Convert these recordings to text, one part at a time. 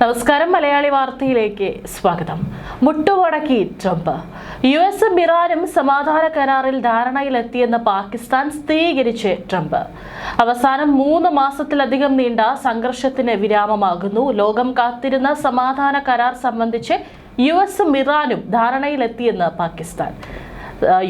നമസ്കാരം, മലയാളി വാർത്തയിലേക്ക് സ്വാഗതം. മുട്ടുമടക്കി ട്രംപ്. യുഎസും ഇറാനും സമാധാന കരാറിൽ ധാരണയിലെത്തിയെന്ന് പാകിസ്ഥാൻ സ്ഥിരീകരിച്ച് ട്രംപ്. അവസാനം 3 മാസത്തിലധികം നീണ്ട സംഘർഷത്തിന് വിരാമമാകുന്നു. ലോകം കാത്തിരുന്ന സമാധാന കരാർ സംബന്ധിച്ച് യുഎസും ഇറാനും ധാരണയിലെത്തിയെന്ന് പാകിസ്ഥാൻ.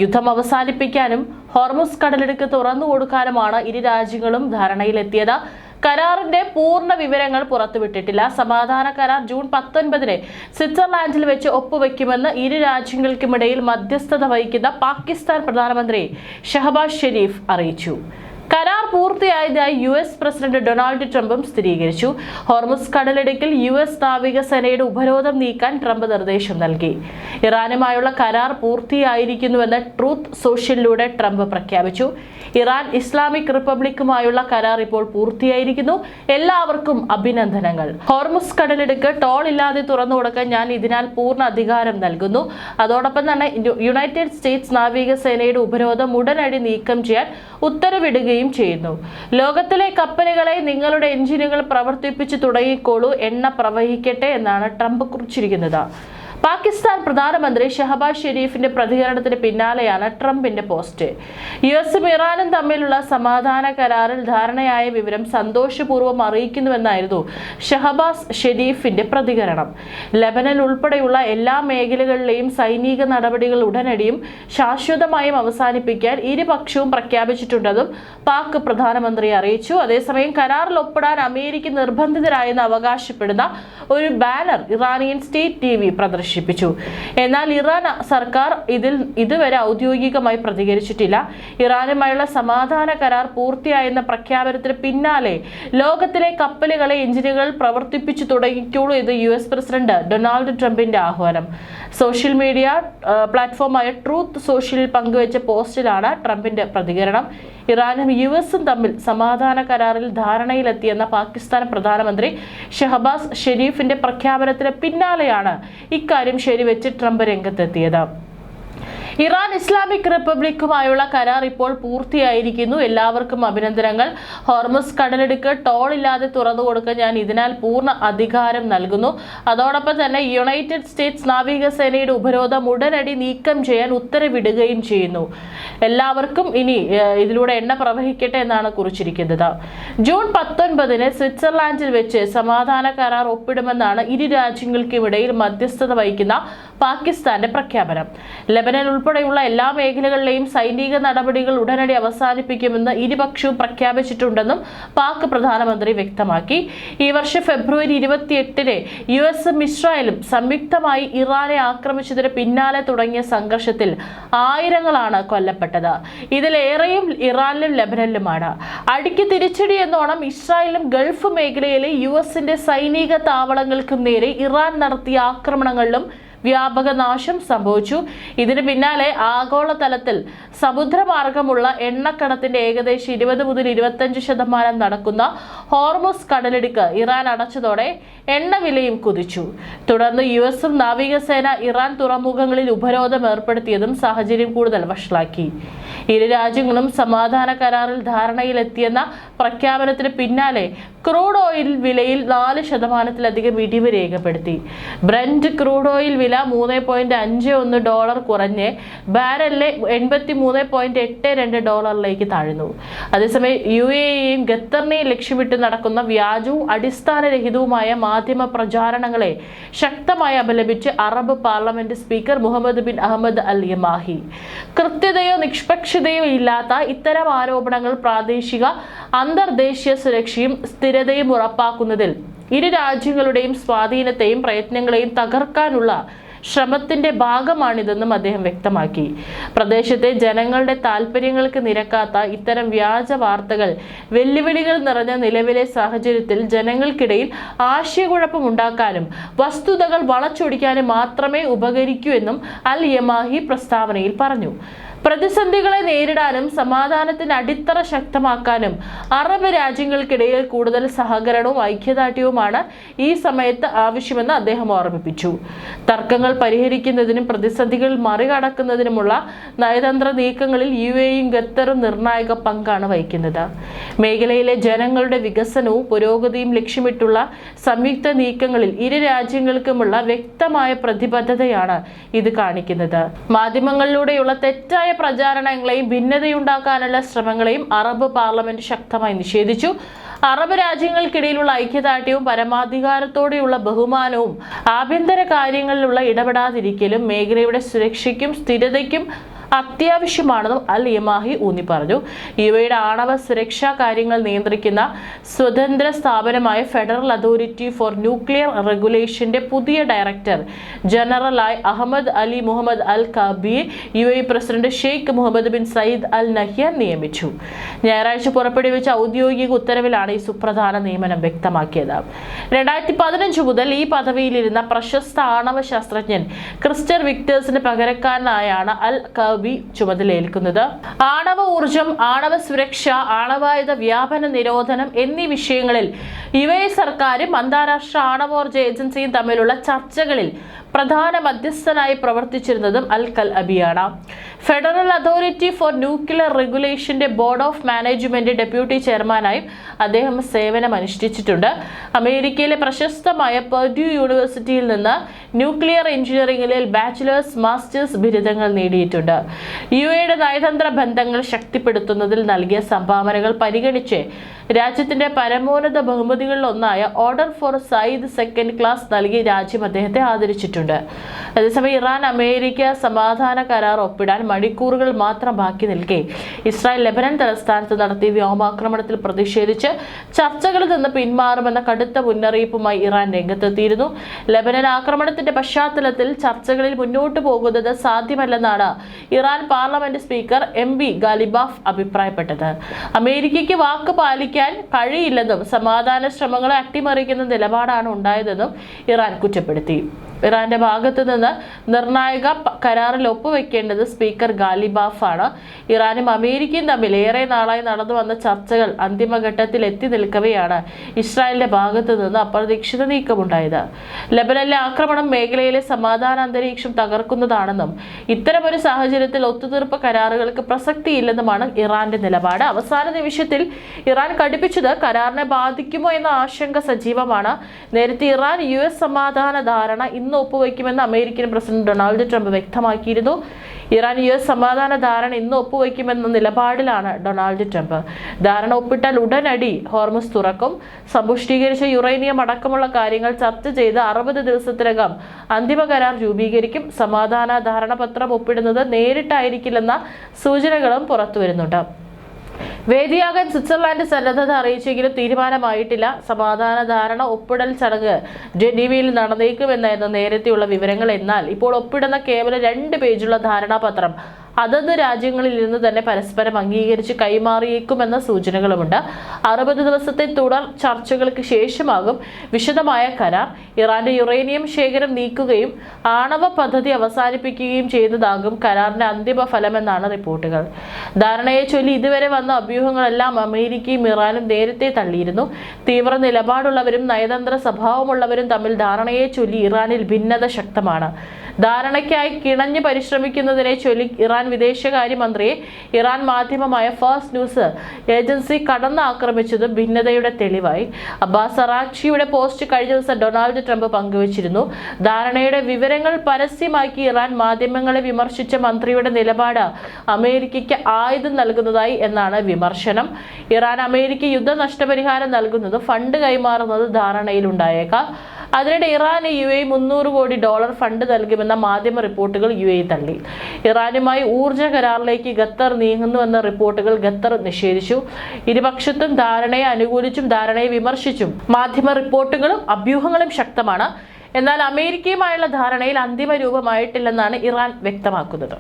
യുദ്ധം അവസാനിപ്പിക്കാനും ഹോർമുസ് കടലിടുക്ക് തുറന്നു കൊടുക്കാനുമാണ് ഇരു രാജ്യങ്ങളും ധാരണയിലെത്തിയത്. കരാറിന്റെ പൂർണ്ണ വിവരങ്ങൾ പുറത്തുവിട്ടിട്ടില്ല. സമാധാന കരാർ ജൂൺ 19 സ്വിറ്റ്സർലാൻഡിൽ വെച്ച് ഒപ്പുവെക്കുമെന്ന് ഇരു രാജ്യങ്ങൾക്കുമിടയിൽ മധ്യസ്ഥത വഹിക്കുന്ന പാകിസ്ഥാൻ പ്രധാനമന്ത്രി ഷഹബാസ് ഷെരീഫ് അറിയിച്ചു. കരാർ പൂർത്തിയായതായി യുഎസ് പ്രസിഡന്റ് ഡൊണാൾഡ് ട്രംപും സ്ഥിരീകരിച്ചു. ഹോർമുസ് കടലിടുക്കിൽ യുഎസ് നാവികസേനയുടെ ഉപരോധം നീക്കാൻ ട്രംപ് നിർദ്ദേശം നൽകി. ഇറാനുമായുള്ള കരാർ പൂർത്തിയായിരിക്കുന്നുവെന്ന് ട്രൂത്ത് സോഷ്യലിലൂടെ ട്രംപ് പ്രഖ്യാപിച്ചു. ഇറാൻ ഇസ്ലാമിക് റിപ്പബ്ലിക്കുമായുള്ള കരാർ ഇപ്പോൾ പൂർത്തിയായിരിക്കുന്നു. എല്ലാവർക്കും അഭിനന്ദനങ്ങൾ. ഹോർമുസ് കടലിടുക്ക് ടോൾ ഇല്ലാതെ തുറന്നു കൊടുക്കാൻ ഞാൻ ഇതിനാൽ പൂർണ്ണ അധികാരം നൽകുന്നു. അതോടൊപ്പം തന്നെ യുണൈറ്റഡ് സ്റ്റേറ്റ്സ് നാവികസേനയുടെ ഉപരോധം ഉടനടി നീക്കം ചെയ്യാൻ ഉത്തരവിടുകയും ചെയ്യുന്നു. ലോകത്തിലെ കപ്പലുകളെ നിങ്ങളുടെ എഞ്ചിനുകൾ പ്രവർത്തിപ്പിച്ചു തുടങ്ങിക്കോളൂ, എണ്ണ പ്രവഹിക്കട്ടെ എന്നാണ് ട്രംപ് കുറിച്ചിരിക്കുന്നത്. പാകിസ്ഥാൻ പ്രധാനമന്ത്രി ഷഹബാസ് ഷെരീഫിന്റെ പ്രതികരണത്തിന് പിന്നാലെയാണ് ട്രംപിന്റെ പോസ്റ്റ്. യുഎസും ഇറാനും തമ്മിലുള്ള സമാധാന കരാറിൽ ധാരണയായ വിവരം സന്തോഷപൂർവ്വം അറിയിക്കുന്നുവെന്നായിരുന്നു ഷഹബാസ് ഷെരീഫിന്റെ പ്രതികരണം. ലെബനൻ ഉൾപ്പെടെയുള്ള എല്ലാ മേഖലകളിലെയും സൈനിക നടപടികൾ ഉടനടിയും ശാശ്വതമായും അവസാനിപ്പിക്കാൻ ഇരുപക്ഷവും പ്രഖ്യാപിച്ചിട്ടുണ്ടെന്നും പാക് പ്രധാനമന്ത്രി അറിയിച്ചു. അതേസമയം കരാറിൽ ഒപ്പിടാൻ അമേരിക്ക നിർബന്ധിതരായെന്ന് അവകാശപ്പെടുന്ന ഒരു ബാനർ ഇറാനിയൻ സ്റ്റേറ്റ് ടിവി പ്രദർശിപ്പിച്ചു. എന്നാൽ ഇറാൻ സർക്കാർ ഇതുവരെ ഔദ്യോഗികമായി പ്രതികരിച്ചിട്ടില്ല. ഇറാനുമായുള്ള സമാധാന കരാർ പൂർത്തിയായെന്ന പ്രഖ്യാപനത്തിന് പിന്നാലെ ലോകത്തിലെ കപ്പലുകളെ എഞ്ചിനുകൾ പ്രവർത്തിപ്പിച്ചു തുടങ്ങിക്കോളൂ എന്ന് യുഎസ് പ്രസിഡന്റ് ഡൊണാൾഡ് ട്രംപിന്റെ ആഹ്വാനം. സോഷ്യൽ മീഡിയ പ്ലാറ്റ്ഫോമായ ട്രൂത്ത് സോഷ്യലിൽ പങ്കുവച്ച പോസ്റ്റിലാണ് ട്രംപിന്റെ പ്രതികരണം. ഇറാനും യുഎസും തമ്മിൽ സമാധാന കരാറിൽ ധാരണയിലെത്തിയെന്ന പാകിസ്ഥാൻ പ്രധാനമന്ത്രി ഷഹബാസ് ഷെരീഫിന്റെ പ്രഖ്യാപനത്തിന് പിന്നാലെയാണ് ഇക്കാര്യം ശരിവെച്ച് ട്രംപ് രംഗത്തെത്തിയത്. ഇറാൻ ഇസ്ലാമിക് റിപ്പബ്ലിക്കുമായുള്ള കരാർ ഇപ്പോൾ പൂർത്തിയായിരിക്കുന്നു. എല്ലാവർക്കും അഭിനന്ദനങ്ങൾ. ഹോർമുസ് കടലിടുക്ക് ടോൾ ഇല്ലാതെ തുറന്നു കൊടുക്കാൻ ഞാൻ ഇതിനാൽ പൂർണ്ണ അധികാരം നൽകുന്നു. അതോടൊപ്പം തന്നെ യുണൈറ്റഡ് സ്റ്റേറ്റ്സ് നാവികസേനയുടെ ഉപരോധം ഉടനടി നീക്കം ചെയ്യാൻ ഉത്തരവിടുകയും ചെയ്യുന്നു. എല്ലാവർക്കും ഇനി ഇതിലൂടെ എണ്ണ പ്രവഹിക്കട്ടെ എന്നാണ് കുറിച്ചിരിക്കുന്നത്. ജൂൺ 19 സ്വിറ്റ്സർലാൻഡിൽ വെച്ച് സമാധാന കരാർ ഒപ്പിടുമെന്നാണ് ഇരു രാജ്യങ്ങൾക്കുമിടയിൽ മധ്യസ്ഥത വഹിക്കുന്ന പാകിസ്ഥാന്റെ പ്രഖ്യാപനം. ലെബനൻ ഉൾപ്പെടെയുള്ള എല്ലാ മേഖലകളിലെയും സൈനിക നടപടികൾ ഉടനടി അവസാനിപ്പിക്കുമെന്ന് ഇരുപക്ഷവും പ്രഖ്യാപിച്ചിട്ടുണ്ടെന്നും പാക് പ്രധാനമന്ത്രി വ്യക്തമാക്കി. ഈ വർഷം ഫെബ്രുവരി 28 യുഎസും ഇസ്രായേലും സംയുക്തമായി ഇറാനെ ആക്രമിച്ചതിന് പിന്നാലെ തുടങ്ങിയ സംഘർഷത്തിൽ ആയിരങ്ങളാണ് കൊല്ലപ്പെട്ടത്. ഇതിലേറെയും ഇറാനിലും ലെബനനിലുമാണ്. അടിക്ക് തിരിച്ചടി എന്നോണം ഇസ്രായേലും ഗൾഫ് മേഖലയിലെ യുഎസിന്റെ സൈനിക താവളങ്ങൾക്കും നേരെ ഇറാൻ നടത്തിയ ആക്രമണങ്ങളിലും വ്യാപക നാശം സംഭവിച്ചു. ഇതിന് പിന്നാലെ ആഗോളതലത്തിൽ സമുദ്രമാർഗമുള്ള എണ്ണക്കടത്തിന്റെ ഏകദേശം 20 മുതൽ 25% നടക്കുന്ന ഹോർമുസ് കടലിടുക്ക് ഇറാൻ അടച്ചതോടെ എണ്ണവിലയും കുതിച്ചു. തുടർന്ന് യുഎസും നാവികസേന ഇറാൻ തുറമുഖങ്ങളിൽ ഉപരോധം ഏർപ്പെടുത്തിയതും സാഹചര്യം കൂടുതൽ വഷളാക്കി. ഇരു രാജ്യങ്ങളും സമാധാന കരാറിൽ ധാരണയിലെത്തിയെന്ന പ്രഖ്യാപനത്തിന് പിന്നാലെ ക്രൂഡ് ഓയിൽ വിലയിൽ 4% ഇടിവ് രേഖപ്പെടുത്തി. ബ്രന്റ് ക്രൂഡ് ഓയിൽ വില $3.51 കുറഞ്ഞ് ബാരലിലെ $83.82 താഴ്ന്നു. അതേസമയം യുഎഇയും ഖത്തറിനെയും ലക്ഷ്യമിട്ട് നടക്കുന്ന വ്യാജവും അടിസ്ഥാനരഹിതവുമായ മാധ്യമ പ്രചാരണങ്ങളെ ശക്തമായി അപലപിച്ച് Arab parliament speaker Mohammed bin Ahmed Al Yamahi. കൃത്യതയോ നിഷ്പക്ഷതയോ ഇല്ലാത്ത ഇത്തരം ആരോപണങ്ങൾ പ്രാദേശിക അന്തർദേശീയ സുരക്ഷയും സ്ഥിരതയും ഉറപ്പാക്കുന്നതിൽ ഇരു രാജ്യങ്ങളുടെയും സ്വാധീനത്തെയും പ്രയത്നങ്ങളെയും തകർക്കാനുള്ള ശ്രമത്തിന്റെ ഭാഗമാണിതെന്നും അദ്ദേഹം വ്യക്തമാക്കി. പ്രദേശത്തെ ജനങ്ങളുടെ താൽപര്യങ്ങൾക്ക് നിരക്കാത്ത ഇത്തരം വ്യാജ വാർത്തകൾ വെല്ലുവിളികൾ നിറഞ്ഞ നിലവിലെ സാഹചര്യത്തിൽ ജനങ്ങൾക്കിടയിൽ ആശയക്കുഴപ്പമുണ്ടാക്കാനും വസ്തുതകൾ വളച്ചൊടിക്കാനും മാത്രമേ ഉപകരിക്കൂ എന്നും അൽ യമാഹി പ്രസ്താവനയിൽ പറഞ്ഞു. പ്രതിസന്ധികളെ നേരിടാനും സമാധാനത്തിന് അടിത്തറ ശക്തമാക്കാനും അറബ് രാജ്യങ്ങൾക്കിടയിൽ കൂടുതൽ സഹകരണവും ഐക്യദാർഢ്യവുമാണ് ഈ സമയത്ത് ആവശ്യമെന്ന് അദ്ദേഹം ഓർമ്മിപ്പിച്ചു. തർക്കങ്ങൾ പരിഹരിക്കുന്നതിനും പ്രതിസന്ധികൾ മറികടക്കുന്നതിനുമുള്ള നയതന്ത്ര നീക്കങ്ങളിൽ UAEയും ഖത്തറും നിർണായക പങ്കാണ് വഹിക്കുന്നത്. മേഖലയിലെ ജനങ്ങളുടെ വികസനവും പുരോഗതിയും ലക്ഷ്യമിട്ടുള്ള സംയുക്ത നീക്കങ്ങളിൽ ഇരു രാജ്യങ്ങൾക്കുമുള്ള വ്യക്തമായ പ്രതിബദ്ധതയാണ് ഇത് കാണിക്കുന്നത്. മാധ്യമങ്ങളിലൂടെയുള്ള തെറ്റായ പ്രചാരണങ്ങളെയും ഭിന്നതയുണ്ടാക്കാനുള്ള ശ്രമങ്ങളെയും അറബ് പാർലമെന്റ് ശക്തമായി നിഷേധിച്ചു. അറബ് രാജ്യങ്ങൾക്കിടയിലുള്ള ഐക്യദാർഢ്യവും പരമാധികാരത്തോടെയുള്ള ബഹുമാനവും ആഭ്യന്തര കാര്യങ്ങളിലുള്ള ഇടപെടാതിരിക്കലും മേഖലയുടെ സുരക്ഷയ്ക്കും സ്ഥിരതയ്ക്കും അത്യാവശ്യമാണെന്നും അൽ യമാഹി ഊന്നി പറഞ്ഞു. UAEയുടെ ആണവ സുരക്ഷാ കാര്യങ്ങൾ നിയന്ത്രിക്കുന്ന സ്വതന്ത്ര സ്ഥാപനമായ ഫെഡറൽ അതോറിറ്റി ഫോർ ന്യൂക്ലിയർ റെഗുലേഷന്റെ പുതിയ ഡയറക്ടർ ജനറലായി അഹമ്മദ് അലി മുഹമ്മദ് അൽ കാബിയെ UAE president Sheikh Mohammed bin Zayed Al Nahyan നിയമിച്ചു. ഞായറാഴ്ച പുറപ്പെടുവിച്ച ഔദ്യോഗിക ഉത്തരവിലാണ് ഈ സുപ്രധാന നിയമനം വ്യക്തമാക്കിയത്. 2015 മുതൽ ഈ പദവിയിലിരുന്ന പ്രശസ്ത ആണവ ശാസ്ത്രജ്ഞൻ ക്രിസ്റ്റർ വിക്ടേഴ്സിന് പകരക്കാരനായാണ് അൽ കാബി ചുമതലയേൽക്കുന്നത്. ആണവ ഊർജം, ആണവ സുരക്ഷ, ആണവായുധ വ്യാപന നിരോധനം എന്നീ വിഷയങ്ങളിൽ UAE സർക്കാരും അന്താരാഷ്ട്ര ആണവോർജ ഏജൻസിയും തമ്മിലുള്ള ചർച്ചകളിൽ പ്രധാന മധ്യസ്ഥനായി പ്രവർത്തിച്ചിരുന്നതും അൽ കൽഅബിയാണ്. ഫെഡറൽ അതോറിറ്റി ഫോർ ന്യൂക്ലിയർ റെഗുലേഷന്റെ ബോർഡ് ഓഫ് മാനേജ്മെന്റ് ഡെപ്യൂട്ടി ചെയർമാനായും അദ്ദേഹം സേവനമനുഷ്ഠിച്ചിട്ടുണ്ട്. അമേരിക്കയിലെ പ്രശസ്തമായ പെർഡ്യൂ യൂണിവേഴ്സിറ്റിയിൽ നിന്ന് ന്യൂക്ലിയർ എഞ്ചിനീയറിംഗിൽ ബാച്ചിലേഴ്സ്, മാസ്റ്റേഴ്സ് ബിരുദങ്ങൾ നേടിയിട്ടുണ്ട്. UAEയുടെ നയതന്ത്ര ബന്ധങ്ങൾ ശക്തിപ്പെടുത്തുന്നതിൽ നൽകിയ സംഭാവനകൾ പരിഗണിച്ച് രാജ്യത്തിന്റെ പരമോന്നത ബഹുമതികളിൽ ഒന്നായ order for Zayed second class നൽകി രാജ്യം അദ്ദേഹത്തെ ആദരിച്ചിട്ടുണ്ട്. അതേസമയം ഇറാൻ അമേരിക്ക സമാധാന കരാർ ഒപ്പിടാൻ മണിക്കൂറുകൾ മാത്രം ബാക്കി നിൽക്കെ ഇസ്രായേൽ ലെബനൻ തലസ്ഥാനത്ത് നടത്തിയ വ്യോമാക്രമണത്തിൽ പ്രതിഷേധിച്ച് ചർച്ചകളിൽ നിന്ന് പിന്മാറുമെന്ന കടുത്ത മുന്നറിയിപ്പുമായി ഇറാൻ രംഗത്തെത്തിയിരുന്നു. ലെബനൻ ആക്രമണത്തിന്റെ പശ്ചാത്തലത്തിൽ ചർച്ചകളിൽ മുന്നോട്ടു പോകുന്നത് സാധ്യമല്ലെന്നാണ് Iran parliament speaker MB Ghalibaf അഭിപ്രായപ്പെട്ടത്. അമേരിക്കയ്ക്ക് വാക്ക് പാലിക്കാൻ കഴിയില്ലെന്നും സമാധാന ശ്രമങ്ങളെ അട്ടിമറിക്കുന്ന നിലപാടാണ് ഉണ്ടായതെന്നും ഇറാൻ കുറ്റപ്പെടുത്തി. ഇറാന്റെ ഭാഗത്ത് നിന്ന് നിർണായക കരാറിൽ ഒപ്പുവെക്കേണ്ടത് സ്പീക്കർ ഗാലിബാഫാണ്. ഇറാനും അമേരിക്കയും തമ്മിൽ ഏറെ നാളായി നടന്നു വന്ന ചർച്ചകൾ അന്തിമഘട്ടത്തിൽ എത്തി നിൽക്കവെയാണ് ഇസ്രായേലിന്റെ ഭാഗത്ത് നിന്ന് അപ്രതീക്ഷിത നീക്കമുണ്ടായത്. ലെബനനിലെ ആക്രമണം മേഖലയിലെ സമാധാന അന്തരീക്ഷം തകർക്കുന്നതാണെന്നും ഇത്തരമൊരു സാഹചര്യത്തിൽ ഒത്തുതീർപ്പ് കരാറുകൾക്ക് പ്രസക്തിയില്ലെന്നുമാണ് ഇറാന്റെ നിലപാട്. അവസാന നിമിഷത്തിൽ ഇറാൻ കടുപ്പിച്ചത് കരാറിനെ ബാധിക്കുമോ എന്ന ആശങ്ക സജീവമാണ്. നേരത്തെ ഇറാൻ US സമാധാന ധാരണ ഇന്ന് ഒപ്പുവയ്ക്കുമെന്ന് അമേരിക്കൻ പ്രസിഡന്റ് ഡൊണാൾഡ് ട്രംപ് വ്യക്തമാക്കിയിരുന്നു. ഇറാൻ US സമാധാന ധാരണ ഇന്ന് ഒപ്പുവയ്ക്കുമെന്ന നിലപാടിലാണ് ഡൊണാൾഡ് ട്രംപ്. ധാരണ ഒപ്പിട്ടാൽ ഉടനടി ഹോർമുസ് തുറക്കും. സമ്പുഷ്ടീകരിച്ച യുറേനിയം അടക്കമുള്ള കാര്യങ്ങൾ ചർച്ച ചെയ്ത് 60 ദിവസത്തിനകം അന്തിമ കരാർ രൂപീകരിക്കും. സമാധാന ധാരണാപത്രം ഒപ്പിടുന്നത് നേരിട്ടായിരിക്കില്ലെന്ന സൂചനകളും പുറത്തുവരുന്നുണ്ട്. വേദിയാകാൻ സ്വിറ്റ്സർലാൻഡ് സന്നദ്ധത അറിയിച്ചെങ്കിലും തീരുമാനമായിട്ടില്ല. സമാധാന ധാരണ ഒപ്പിടൽ ചടങ്ങ് ജനീവയിൽ നടന്നേക്കുമെന്നായിരുന്നു നേരത്തെയുള്ള വിവരങ്ങൾ. എന്നാൽ ഇപ്പോൾ ഒപ്പിടുന്ന കേവലം 2 പേജുള്ള ധാരണാപത്രം അതത് രാജ്യങ്ങളിൽ നിന്ന് തന്നെ പരസ്പരം അംഗീകരിച്ച് കൈമാറിയേക്കുമെന്ന സൂചനകളുമുണ്ട്. 60 ദിവസത്തെ തുടർ ചർച്ചകൾക്ക് ശേഷമാകും വിശദമായ കരാർ. ഇറാന്റെ യുറേനിയം ശേഖരം നീക്കുകയും ആണവ പദ്ധതി അവസാനിപ്പിക്കുകയും ചെയ്യുന്നതാകും കരാറിന്റെ അന്തിമ ഫലമെന്നാണ് റിപ്പോർട്ടുകൾ. ധാരണയെ ചൊല്ലി ഇതുവരെ വന്ന അഭ്യൂഹങ്ങളെല്ലാം അമേരിക്കയും ഇറാനും നേരത്തെ തള്ളിയിരുന്നു. തീവ്ര നിലപാടുള്ളവരും നയതന്ത്ര സ്വഭാവമുള്ളവരും തമ്മിൽ ധാരണയെ ചൊല്ലി ഇറാനിൽ ഭിന്നത ശക്തമാണ്. ധാരണയ്ക്കായി കിണഞ്ഞു പരിശ്രമിക്കുന്നതിനെ ചൊല്ലി ഇറാൻ വിദേശകാര്യമന്ത്രിയെ ഇറാൻ മാധ്യമമായ ഫാസ്റ്റ് ന്യൂസ് ഏജൻസി കടന്നാക്രമിച്ചത് ഭിന്നതയുടെ തെളിവായി. അബ്ബാസ് അറാഖ്ചിയുടെ പോസ്റ്റ് കഴിഞ്ഞ ദിവസം ഡൊണാൾഡ് ട്രംപ് പങ്കുവച്ചിരുന്നു. ധാരണയുടെ വിവരങ്ങൾ പരസ്യമാക്കി ഇറാൻ മാധ്യമങ്ങളെ വിമർശിച്ച മന്ത്രിയുടെ നിലപാട് അമേരിക്കയ്ക്ക് ആയുധം നൽകുന്നതായി എന്നാണ് വിമർശനം. ഇറാൻ അമേരിക്ക യുദ്ധ നഷ്ടപരിഹാരം നൽകുന്നത് ഫണ്ട് കൈമാറുന്നത് ധാരണയിലുണ്ടായേക്കാം. അതിനിടെ ഇറാന് UAE $300 കോടി ഫണ്ട് നൽകുമെന്ന മാധ്യമ റിപ്പോർട്ടുകൾ UAE തള്ളി. ഇറാനുമായി ഊർജ കരാറിലേക്ക് ഖത്തർ നീങ്ങുന്നുവെന്ന റിപ്പോർട്ടുകൾ ഖത്തർ നിഷേധിച്ചു. ഇരുപക്ഷത്തും ധാരണയെ അനുകൂലിച്ചും ധാരണയെ വിമർശിച്ചും മാധ്യമ റിപ്പോർട്ടുകളും അഭ്യൂഹങ്ങളും ശക്തമാണ്. എന്നാൽ അമേരിക്കയുമായുള്ള ധാരണയിൽ അന്തിമ രൂപമായിട്ടില്ലെന്നാണ് ഇറാൻ വ്യക്തമാക്കുന്നത്.